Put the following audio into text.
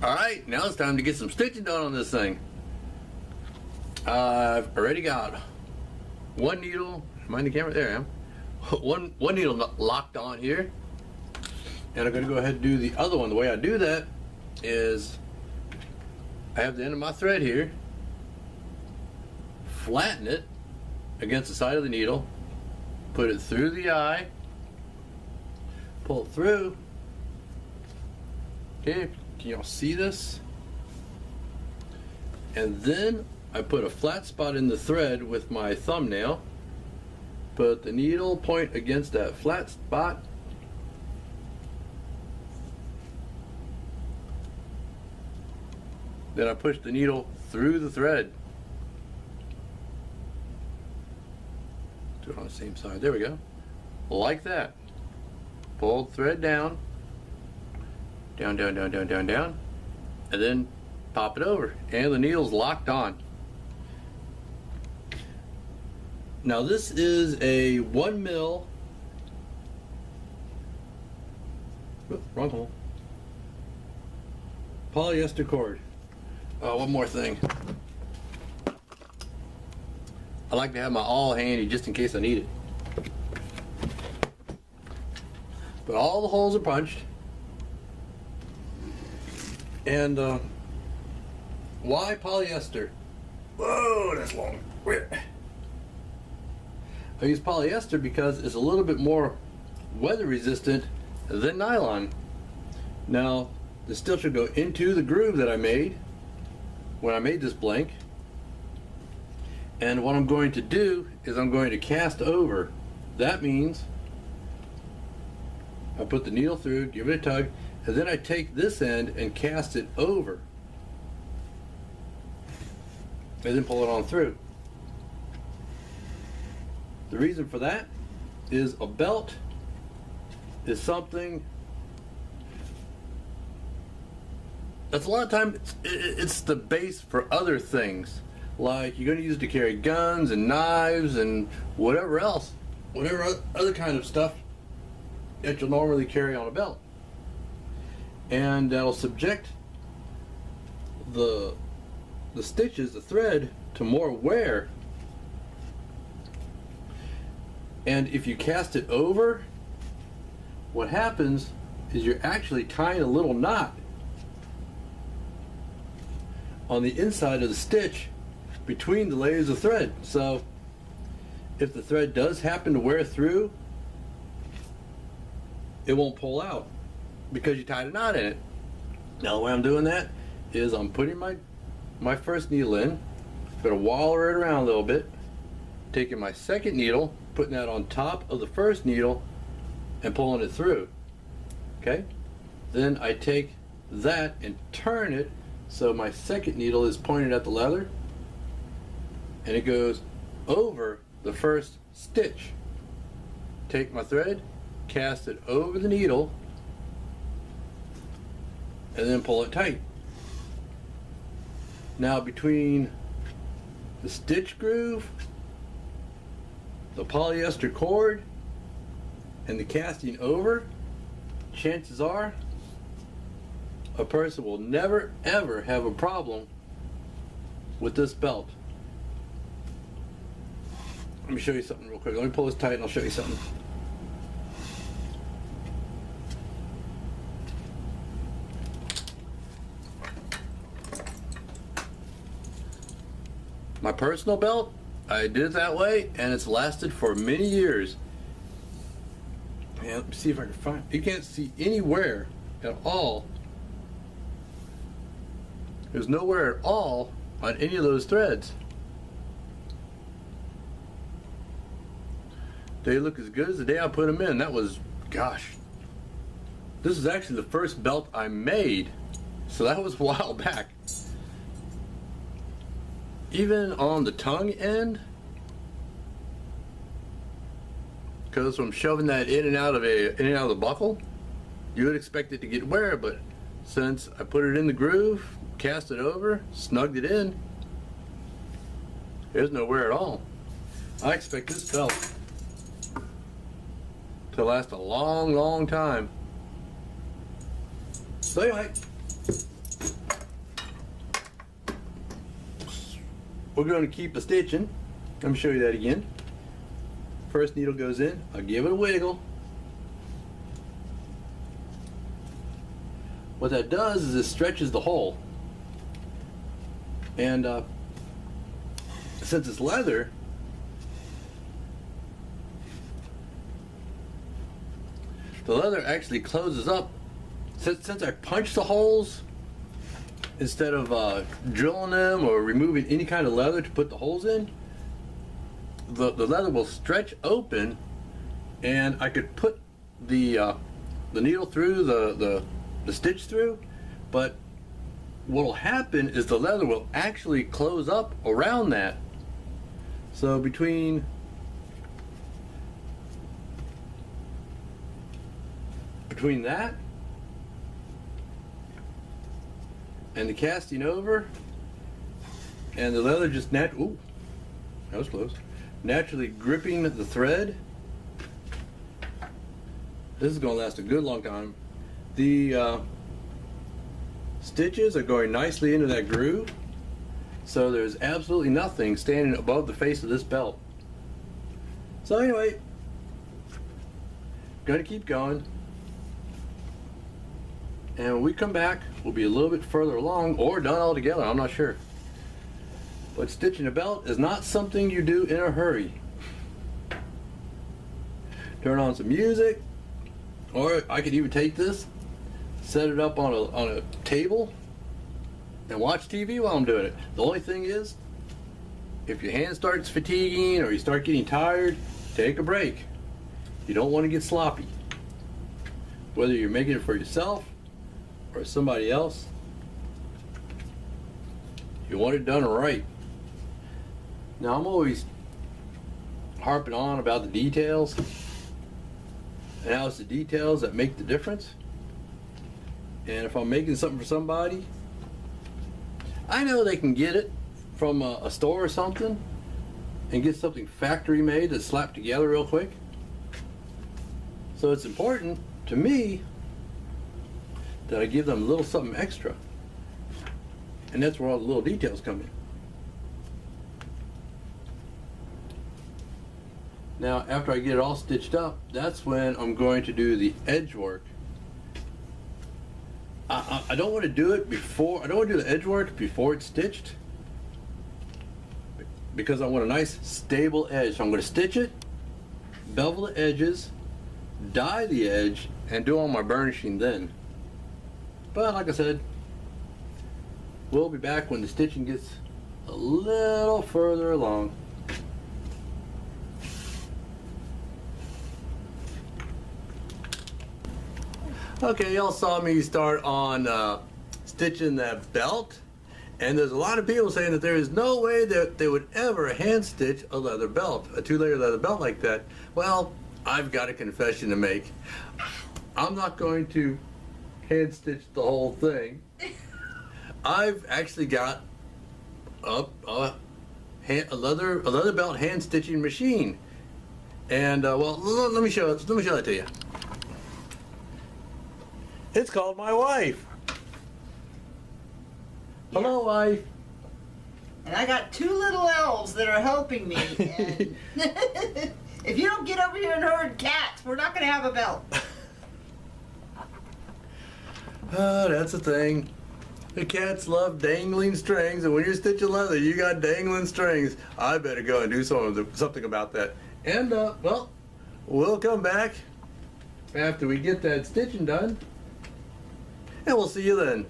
Alright, now it's time to get some stitching done on this thing. I've already got one needle, mind the camera, there I am. One needle locked on here. And I'm going to go ahead and do the other one. The way I do that is I have the end of my thread here, flatten it against the side of the needle, put it through the eye, pull it through. Okay, can y'all see this? And then I put a flat spot in the thread with my thumbnail, put the needle point against that flat spot, then I push the needle through the thread. Do it on the same side. There we go. Like that. Pull the thread down. Down, down, down, down, down, down. And then pop it over. And the needle's locked on. Now this is a 1 mil. Oops, wrong hole. Polyester cord. One more thing. I like to have my awl handy just in case I need it. But all the holes are punched. And why polyester? Whoa, that's long. I use polyester because it's a little bit more weather resistant than nylon. Now, the stitch will go into the groove that I made when I made this blank. And what I'm going to do is I'm going to cast over. That means I put the needle through, give it a tug, and then I take this end and cast it over. And then pull it on through. The reason for that is a belt is something that's a lot of times it's the base for other things. Like you're going to use it to carry guns and knives and whatever else, whatever other kind of stuff that you'll normally carry on a belt. And that'll subject the stitches, the thread, to more wear. And if you cast it over, what happens is you're actually tying a little knot on the inside of the stitch between the layers of thread. So if the thread does happen to wear through, it won't pull out because you tied a knot in it. Now the way I'm doing that is I'm putting my first needle in, gonna waller it around a little bit, taking my second needle, putting that on top of the first needle and pulling it through. Okay? Then I take that and turn it so my second needle is pointed at the leather and it goes over the first stitch. Take my thread, cast it over the needle, and then pull it tight. Now between the stitch groove, the polyester cord, and the casting over, chances are a person will never ever have a problem with this belt. Let me show you something real quick. Let me pull this tight and I'll show you something. My personal belt, I did it that way and it's lasted for many years. Man, let me see if I can find, you can't see any wear at all. There's no wear at all on any of those threads. They look as good as the day I put them in. That was, gosh, this is actually the first belt I made, so that was a while back. Even on the tongue end, because I'm shoving that in and out of the buckle, you would expect it to get wear, but since I put it in the groove, cast it over, snugged it in, there's no wear at all. I expect this belt to last a long, long time. So anyway, we're going to keep the stitching. Let me show you that again. First needle goes in, I'll give it a wiggle. What that does is it stretches the hole. And since it's leather, the leather actually closes up. Since I punch the holes instead of drilling them or removing any kind of leather to put the holes in, the leather will stretch open, and I could put the needle through, the stitch through, but what will happen is the leather will actually close up around that. So between that and the casting over and the leather just ooh, that was close. Naturally gripping the thread. This is going to last a good long time. The stitches are going nicely into that groove, so there's absolutely nothing standing above the face of this belt. So anyway, gonna keep going, and when we come back we'll be a little bit further along or done altogether, I'm not sure. But stitching a belt is not something you do in a hurry. Turn on some music, or I could even take this, set it up on a table, and watch TV while I'm doing it. The only thing is, if your hand starts fatiguing or you start getting tired, take a break. You don't want to get sloppy. Whether you're making it for yourself or somebody else, you want it done right. Now, I'm always harping on about the details, and how it's the details that make the difference. And if I'm making something for somebody, I know they can get it from a store or something and get something factory made that's slapped together real quick. So it's important to me that I give them a little something extra. And that's where all the little details come in. Now, after I get it all stitched up, that's when I'm going to do the edge work. I don't want to do it before, I don't want to do the edge work before it's stitched, because I want a nice stable edge. So I'm going to stitch it, bevel the edges, dye the edge, and do all my burnishing then. But like I said, we'll be back when the stitching gets a little further along. Okay, y'all saw me start on stitching that belt, and there's a lot of people saying that there is no way that they would ever hand stitch a leather belt, a 2-layer leather belt like that. Well, I've got a confession to make. I'm not going to hand stitch the whole thing. I've actually got a leather belt hand stitching machine, and well, let me show that to you. It's called my wife. Yeah. Hello, wife. And I got 2 little elves that are helping me. And if you don't get over here and herd cats, we're not going to have a belt. That's the thing. The cats love dangling strings, and when you're stitching leather, you got dangling strings. I better go and do something about that. And, well, we'll come back after we get that stitching done. And we'll see you then.